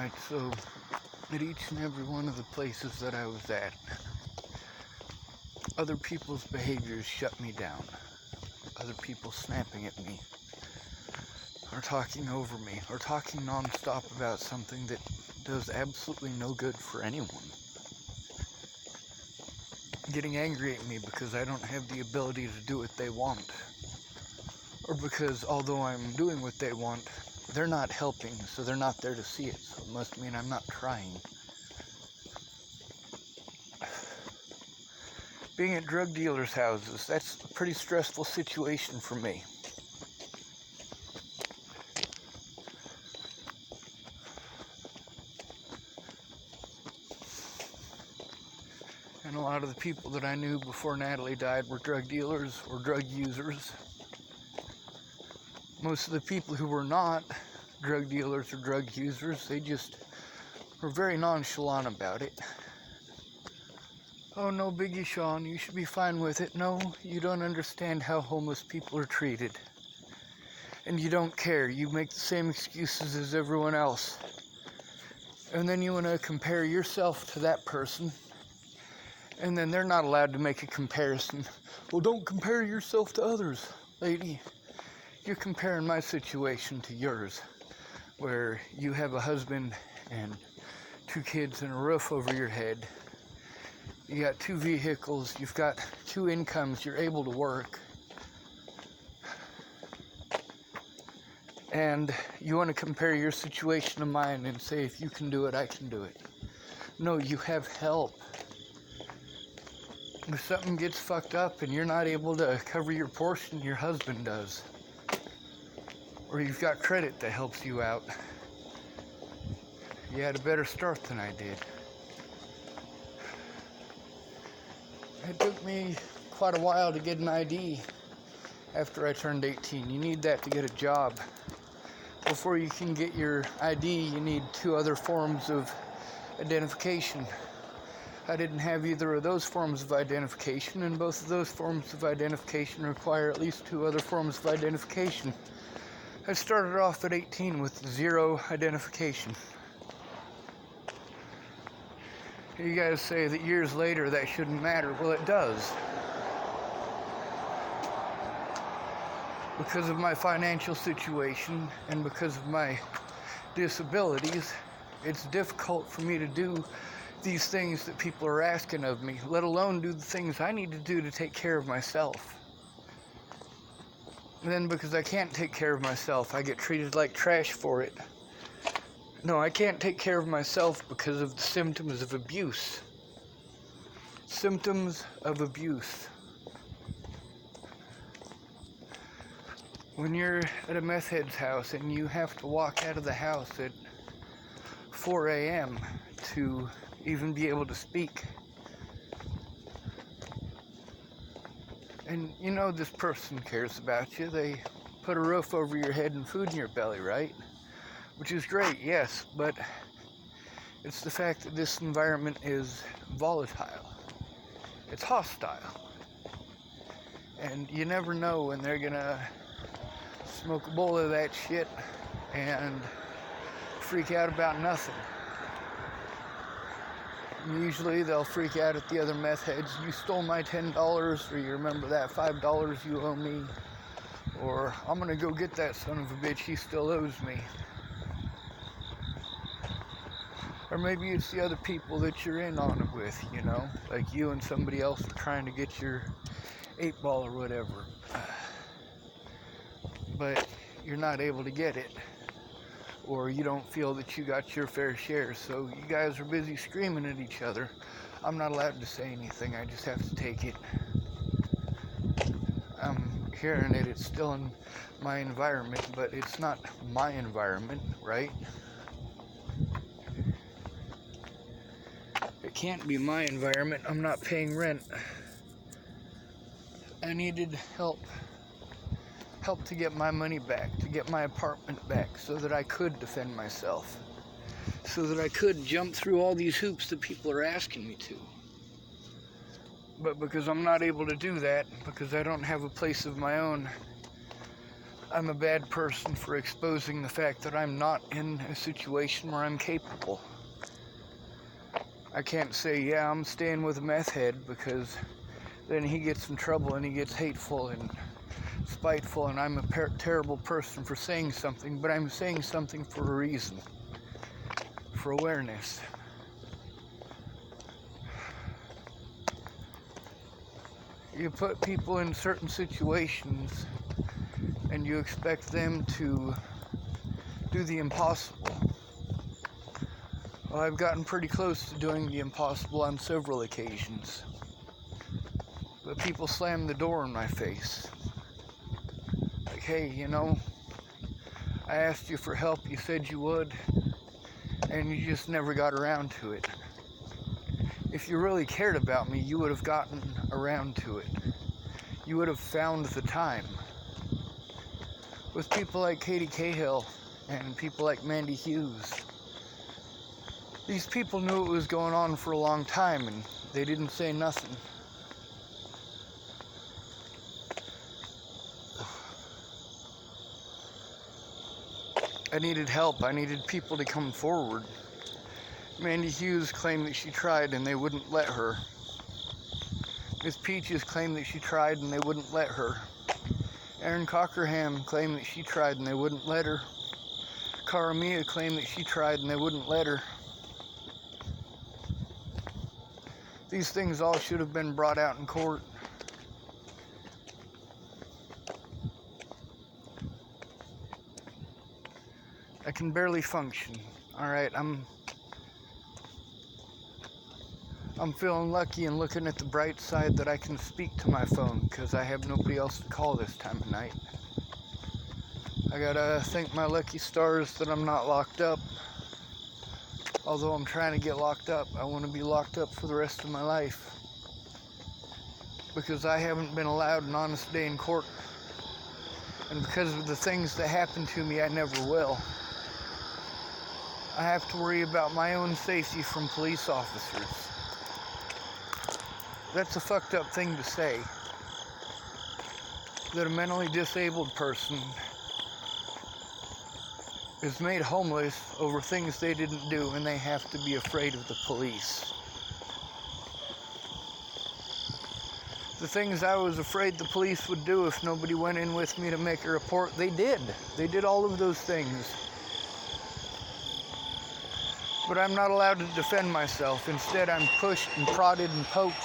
Alright, so at each and every one of the places that I was at, other people's behaviors shut me down. Other people snapping at me, or talking over me, or talking non-stop about something that does absolutely no good for anyone. Getting angry at me because I don't have the ability to do what they want. Or because although I'm doing what they want, they're not helping, so they're not there to see it, so it must mean I'm not trying. Being at drug dealers' houses, that's a pretty stressful situation for me. And a lot of the people that I knew before Natalie died were drug dealers or drug users. Most of the people who were not drug dealers or drug users, they just were very nonchalant about it. Oh, no biggie, Sean, you should be fine with it. No, you don't understand how homeless people are treated. And you don't care. You make the same excuses as everyone else. And then you want to compare yourself to that person. And then they're not allowed to make a comparison. Well, don't compare yourself to others. Lady, you're comparing my situation to yours, where you have a husband and 2 kids and a roof over your head. You got 2 vehicles, you've got 2 incomes, you're able to work. And you want to compare your situation to mine and say, if you can do it, I can do it. No, you have help. If something gets fucked up and you're not able to cover your portion, your husband does. Or you've got credit that helps you out. You had a better start than I did. It took me quite a while to get an ID after I turned 18. You need that to get a job. Before you can get your ID, you need 2 other forms of identification. I didn't have either of those forms of identification, and both of those forms of identification require at least 2 other forms of identification. I started off at 18 with 0 identification. You guys say that years later that shouldn't matter. Well, it does. Because of my financial situation and because of my disabilities, it's difficult for me to do these things that people are asking of me, let alone do the things I need to do to take care of myself. And then because I can't take care of myself, I get treated like trash for it. No, I can't take care of myself because of the symptoms of abuse. Symptoms of abuse. When you're at a meth head's house and you have to walk out of the house at 4 a.m. to even be able to speak. And you know this person cares about you. They put a roof over your head and food in your belly, right? Which is great, yes, but it's the fact that this environment is volatile. It's hostile. And you never know when they're gonna smoke a bowl of that shit and freak out about nothing. Usually they'll freak out at the other meth heads. You stole my $10, or you remember that $5 you owe me, or I'm gonna go get that son of a bitch, he still owes me. Or maybe it's the other people that you're in on it with, you know, like you and somebody else are trying to get your 8-ball or whatever, but you're not able to get it. Or you don't feel that you got your fair share, so you guys are busy screaming at each other. I'm not allowed to say anything, I just have to take it. I'm hearing it, it's still in my environment, but it's not my environment, right? It can't be my environment, I'm not paying rent. I needed help to get my money back, to get my apartment back, so that I could defend myself, so that I could jump through all these hoops that people are asking me to. But because I'm not able to do that, because I don't have a place of my own, I'm a bad person for exposing the fact that I'm not in a situation where I'm capable. I can't say, yeah, I'm staying with a meth head, because then he gets in trouble and he gets hateful and spiteful, and I'm a terrible person for saying something, but I'm saying something for a reason, for awareness. You put people in certain situations and you expect them to do the impossible. Well, I've gotten pretty close to doing the impossible on several occasions. But people slam the door in my face. Like, hey, you know, I asked you for help, you said you would, and you just never got around to it. If you really cared about me, you would have gotten around to it. You would have found the time. With people like Katie Cahill and people like Mandy Hughes, these people knew it was going on for a long time and they didn't say nothing. I needed help. I needed people to come forward. Mandy Hughes claimed that she tried and they wouldn't let her. Miss Peaches claimed that she tried and they wouldn't let her. Erin Cockerham claimed that she tried and they wouldn't let her. Cara Mia claimed that she tried and they wouldn't let her. These things all should have been brought out in court. I can barely function. Alright, I'm feeling lucky and looking at the bright side that I can speak to my phone because I have nobody else to call this time of night. I gotta thank my lucky stars that I'm not locked up. Although I'm trying to get locked up, I want to be locked up for the rest of my life. Because I haven't been allowed an honest day in court. And because of the things that happen to me, I never will. I have to worry about my own safety from police officers. That's a fucked up thing to say. That a mentally disabled person is made homeless over things they didn't do and they have to be afraid of the police. The things I was afraid the police would do if nobody went in with me to make a report, they did. They did all of those things. But I'm not allowed to defend myself. Instead, I'm pushed and prodded and poked.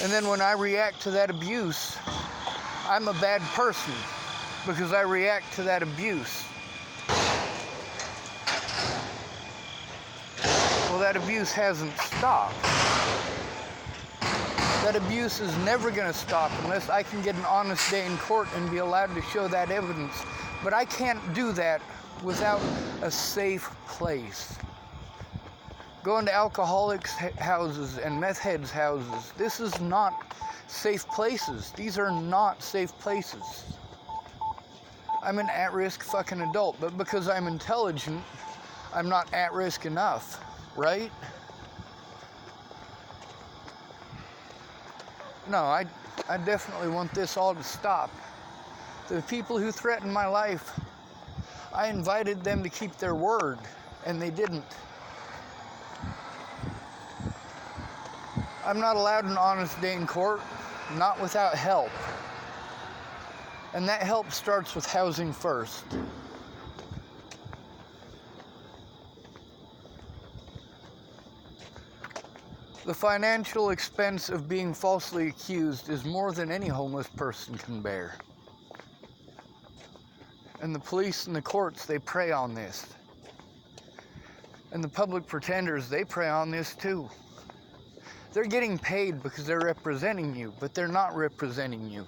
And then when I react to that abuse, I'm a bad person because I react to that abuse. Well, that abuse hasn't stopped. That abuse is never going to stop unless I can get an honest day in court and be allowed to show that evidence. But I can't do that without a safe place. Going to alcoholics' houses and meth heads' houses, this is not safe places. These are not safe places. I'm an at-risk fucking adult, but because I'm intelligent, I'm not at risk enough, right? No, I definitely want this all to stop. The people who threatened my life, I invited them to keep their word, and they didn't. I'm not allowed an honest day in court, not without help. And that help starts with housing first. The financial expense of being falsely accused is more than any homeless person can bear. And the police and the courts, they prey on this. And the public pretenders, they prey on this too. They're getting paid because they're representing you, but they're not representing you.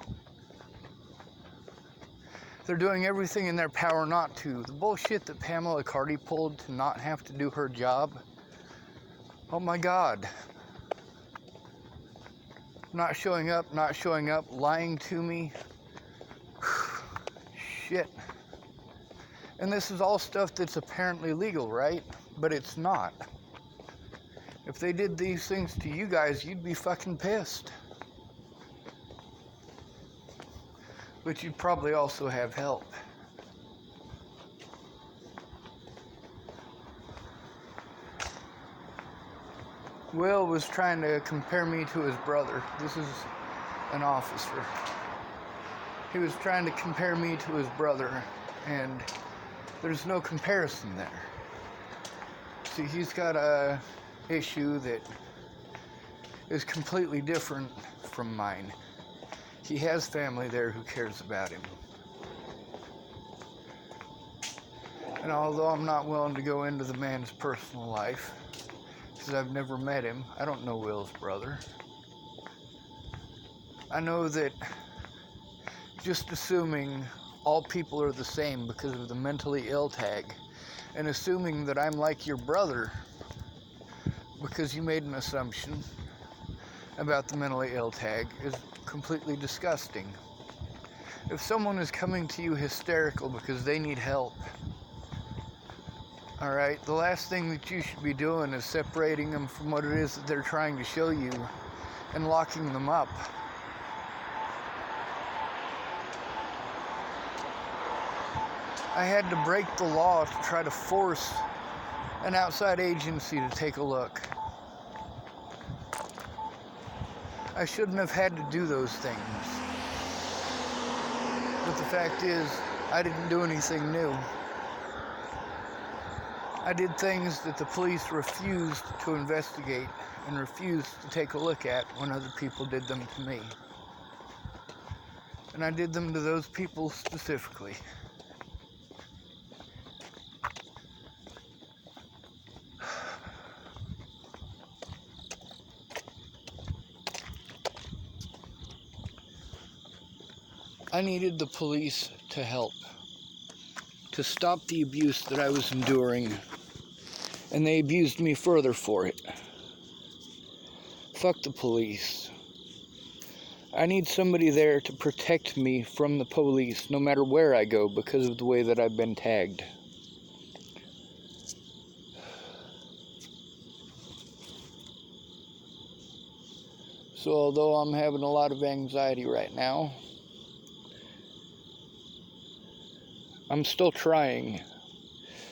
They're doing everything in their power not to. The bullshit that Pamela Cardi pulled to not have to do her job. Oh my God. Not showing up, lying to me. Shit. And this is all stuff that's apparently legal, right? But it's not. If they did these things to you guys, you'd be fucking pissed. but you'd probably also have help. Will was trying to compare me to his brother. This is an officer. He was trying to compare me to his brother, and there's no comparison there. See, he's got a issue that is completely different from mine. He has family there who cares about him. And although I'm not willing to go into the man's personal life, because I've never met him, I don't know Will's brother. I know that just assuming all people are the same because of the mentally ill tag, and assuming that I'm like your brother because you made an assumption about the mentally ill tag, is completely disgusting. If someone is coming to you hysterical because they need help, alright, the last thing that you should be doing is separating them from what it is that they're trying to show you and locking them up. I had to break the law to try to force an outside agency to take a look. I shouldn't have had to do those things. But the fact is, I didn't do anything new. I did things that the police refused to investigate and refused to take a look at when other people did them to me. And I did them to those people specifically. I needed the police to help, to stop the abuse that I was enduring, and they abused me further for it. Fuck the police. I need somebody there to protect me from the police no matter where I go because of the way that I've been tagged. So although I'm having a lot of anxiety right now, I'm still trying.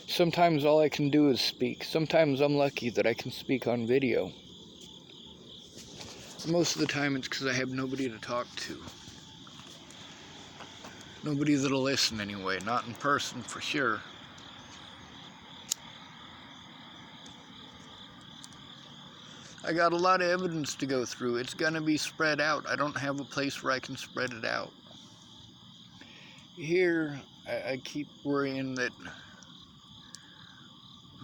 Sometimes all I can do is speak. Sometimes I'm lucky that I can speak on video. Most of the time it's because I have nobody to talk to. Nobody that'll listen anyway, not in person for sure. I got a lot of evidence to go through. It's gonna be spread out. I don't have a place where I can spread it out. Here, I keep worrying that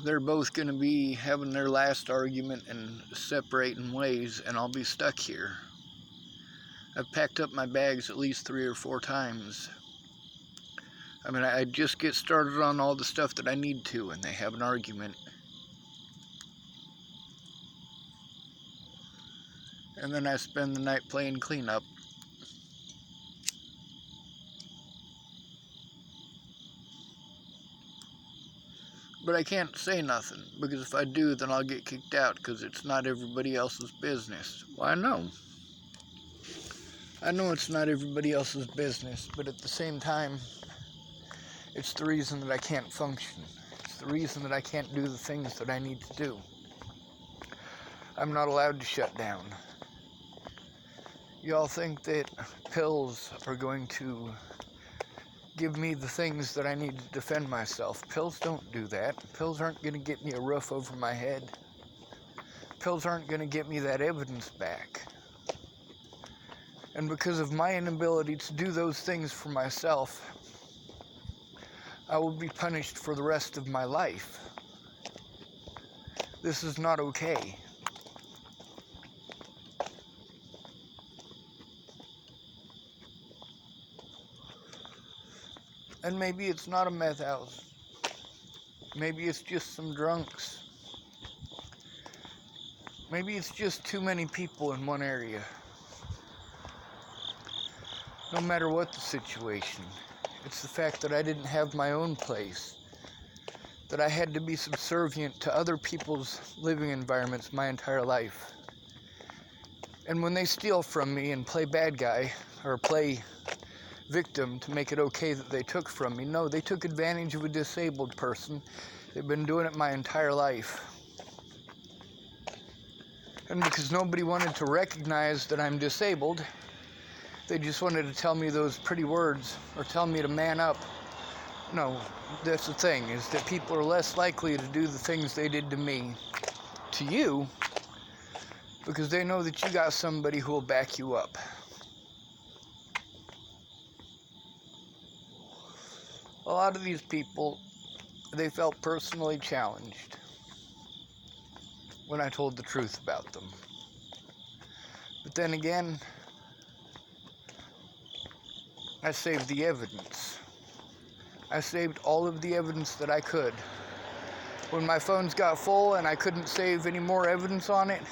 they're both going to be having their last argument and separating ways, and I'll be stuck here. I've packed up my bags at least 3 or 4 times. I mean, I just get started on all the stuff that I need to, and they have an argument. And then I spend the night playing cleanup. But I can't say nothing, because if I do, then I'll get kicked out, because it's not everybody else's business. Well, I know it's not everybody else's business, but at the same time, it's the reason that I can't function. It's the reason that I can't do the things that I need to do. I'm not allowed to shut down. Y'all think that pills are going to give me the things that I need to defend myself. Pills don't do that. Pills aren't going to get me a roof over my head. Pills aren't going to get me that evidence back. And because of my inability to do those things for myself, I will be punished for the rest of my life. This is not okay. And maybe it's not a meth house. Maybe it's just some drunks. Maybe it's just too many people in one area. No matter what the situation, it's the fact that I didn't have my own place, that I had to be subservient to other people's living environments my entire life. And when they steal from me and play bad guy, or play victim to make it okay that they took from me. No, they took advantage of a disabled person. They've been doing it my entire life. And because nobody wanted to recognize that I'm disabled, they just wanted to tell me those pretty words or tell me to man up. No, that's the thing, is that people are less likely to do the things they did to me to you because they know that you got somebody who will back you up. A lot of these people, they felt personally challenged when I told the truth about them. But then again, I saved the evidence. I saved all of the evidence that I could. When my phones got full and I couldn't save any more evidence on it,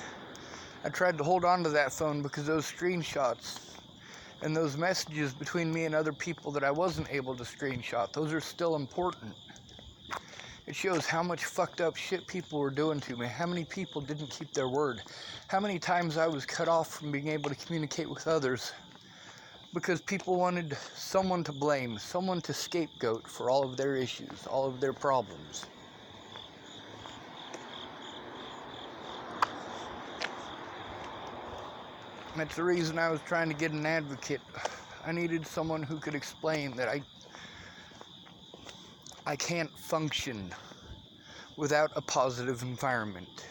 I tried to hold on to that phone because those screenshots and those messages between me and other people that I wasn't able to screenshot, those are still important. It shows how much fucked up shit people were doing to me, how many people didn't keep their word, how many times I was cut off from being able to communicate with others because people wanted someone to blame, someone to scapegoat for all of their issues, all of their problems. That's the reason I was trying to get an advocate. I needed someone who could explain that I can't function without a positive environment.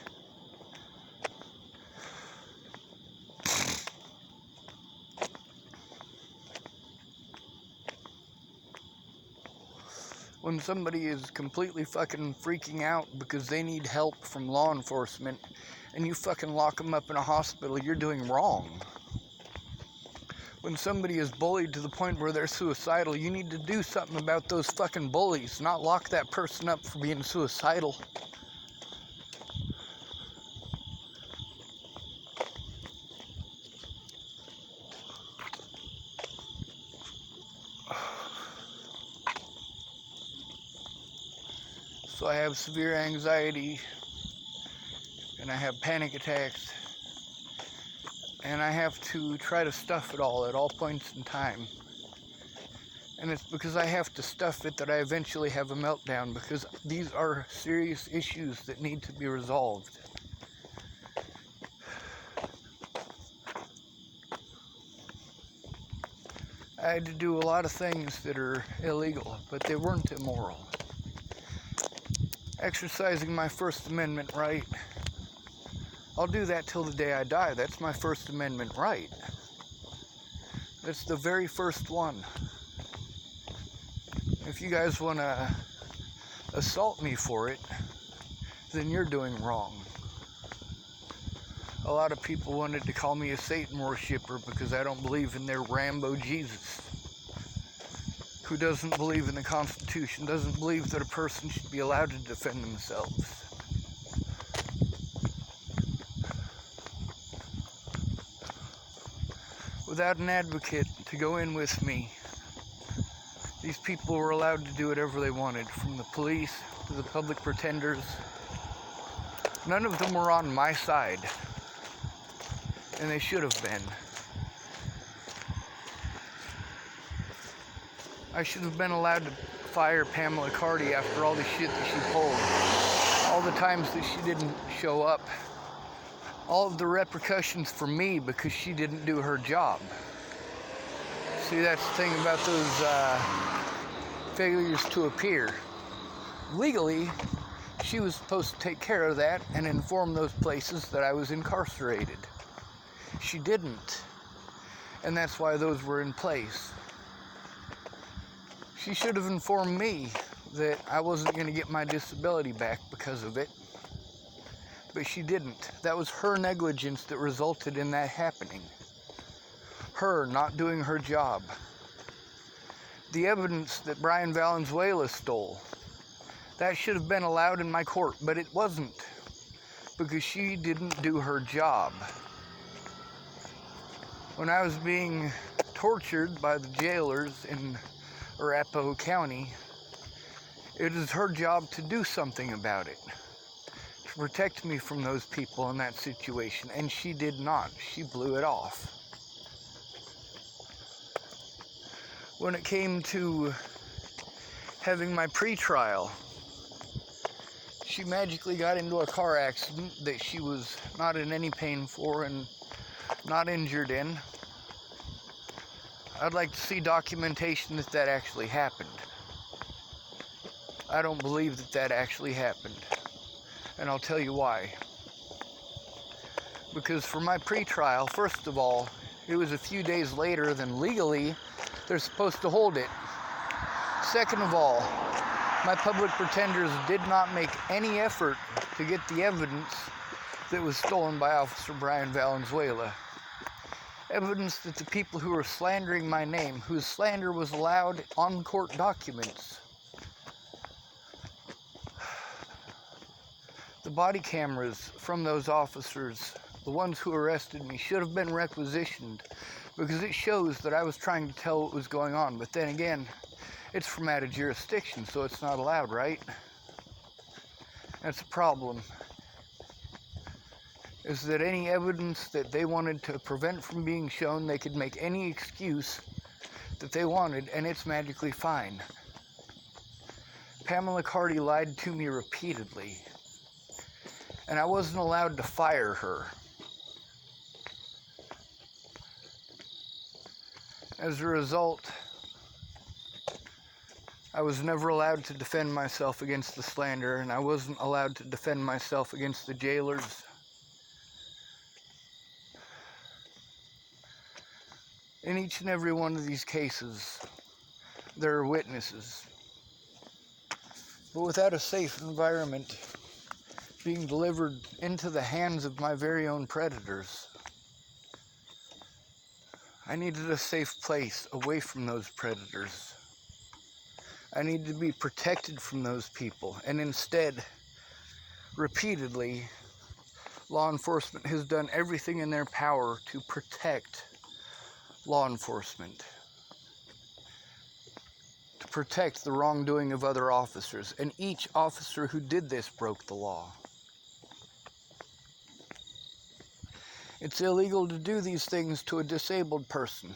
When somebody is completely fucking freaking out because they need help from law enforcement and you fucking lock them up in a hospital, you're doing wrong. When somebody is bullied to the point where they're suicidal, you need to do something about those fucking bullies, not lock that person up for being suicidal. So I have severe anxiety, and I have panic attacks, and I have to try to stuff it all at all points in time. And it's because I have to stuff it that I eventually have a meltdown, because these are serious issues that need to be resolved. I had to do a lot of things that are illegal, but they weren't immoral. Exercising my First Amendment right, I'll do that till the day I die. That's my First Amendment right. That's the very first one. If you guys want to assault me for it, then you're doing wrong. A lot of people wanted to call me a Satan worshiper because I don't believe in their Rambo Jesus, who doesn't believe in the Constitution, doesn't believe that a person should be allowed to defend themselves. Without an advocate to go in with me, these people were allowed to do whatever they wanted, from the police to the public pretenders. None of them were on my side, and they should have been. I should have been allowed to fire Pamela Cardi after all the shit that she pulled, all the times that she didn't show up, all of the repercussions for me because she didn't do her job. See, that's the thing about those failures to appear. Legally, she was supposed to take care of that and inform those places that I was incarcerated. She didn't, and that's why those were in place. She should have informed me that I wasn't going to get my disability back because of it, but she didn't. That was her negligence that resulted in that happening. Her not doing her job. The evidence that Brian Valenzuela stole, that should have been allowed in my court, but it wasn't, because she didn't do her job. When I was being tortured by the jailers in Arapahoe County, it is her job to do something about it, to protect me from those people in that situation, and she did not. She blew it off. when it came to having my pre-trial, she magically got into a car accident that she was not in any pain for and not injured in. I'd like to see documentation that that actually happened. I don't believe that that actually happened. And I'll tell you why. Because for my pre-trial, first of all, it was a few days later than legally they're supposed to hold it. Second of all, my public pretenders did not make any effort to get the evidence that was stolen by Officer Brian Valenzuela. Evidence that the people who were slandering my name, whose slander was allowed on court documents. The body cameras from those officers, the ones who arrested me, should have been requisitioned because it shows that I was trying to tell what was going on. But then again, it's from out of jurisdiction, so it's not allowed, right? That's a problem. Is that any evidence that they wanted to prevent from being shown, they could make any excuse that they wanted, and it's magically fine. Pamela Carty lied to me repeatedly, and I wasn't allowed to fire her. As a result, I was never allowed to defend myself against the slander, and I wasn't allowed to defend myself against the jailers. In each and every one of these cases, there are witnesses. But without a safe environment being delivered into the hands of my very own predators, I needed a safe place away from those predators. I needed to be protected from those people, and instead, repeatedly, law enforcement has done everything in their power to protect law enforcement, to protect the wrongdoing of other officers, and each officer who did this broke the law. It's illegal to do these things to a disabled person.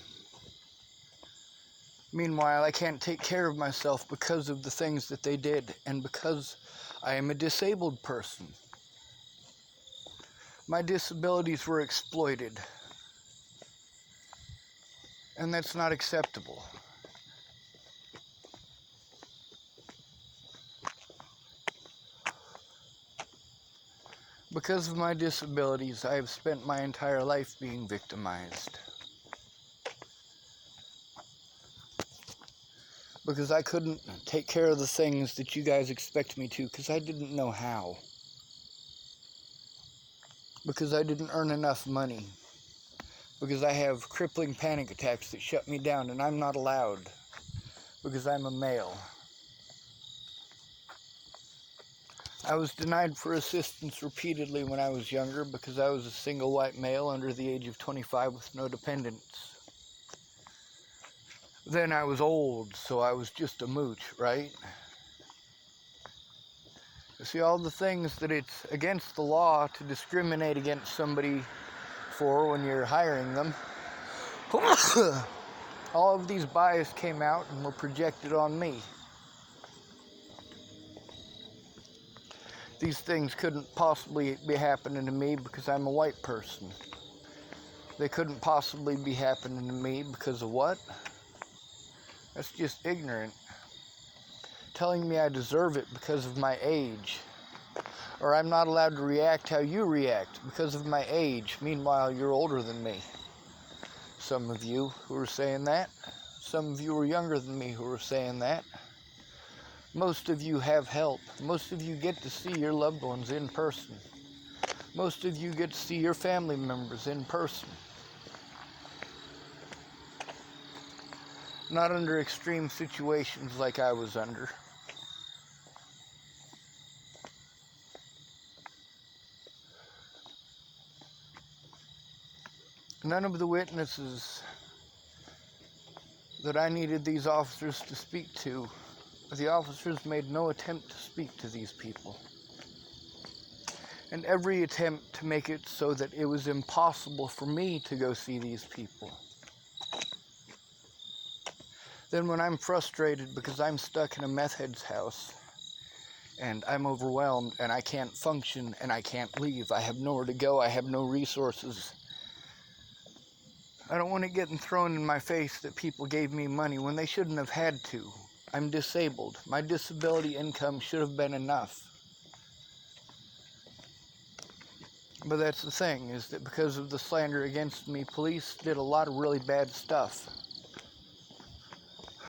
Meanwhile, I can't take care of myself because of the things that they did, and because I am a disabled person. My disabilities were exploited, and that's not acceptable. Because of my disabilities, I have spent my entire life being victimized. Because I couldn't take care of the things that you guys expect me to, because I didn't know how. Because I didn't earn enough money. Because I have crippling panic attacks that shut me down, and I'm not allowed. Because I'm a male. I was denied for assistance repeatedly when I was younger because I was a single white male under the age of 25 with no dependents. Then I was old, so I was just a mooch, right? You see, all the things that it's against the law to discriminate against somebody for when you're hiring them, all of these bias came out and were projected on me. These things couldn't possibly be happening to me because I'm a white person. They couldn't possibly be happening to me because of what? That's just ignorant. Telling me I deserve it because of my age. Or I'm not allowed to react how you react because of my age. Meanwhile, you're older than me. Some of you who are saying that. Some of you are younger than me who are saying that. Most of you have help. Most of you get to see your loved ones in person. Most of you get to see your family members in person. Not under extreme situations like I was under. None of the witnesses that I needed these officers to speak to, the officers made no attempt to speak to these people. And every attempt to make it so that it was impossible for me to go see these people. Then when I'm frustrated because I'm stuck in a meth head's house and I'm overwhelmed and I can't function and I can't leave, I have nowhere to go, I have no resources, I don't want it getting thrown in my face that people gave me money when they shouldn't have had to. I'm disabled. My disability income should have been enough. But that's the thing, is that because of the slander against me, police did a lot of really bad stuff.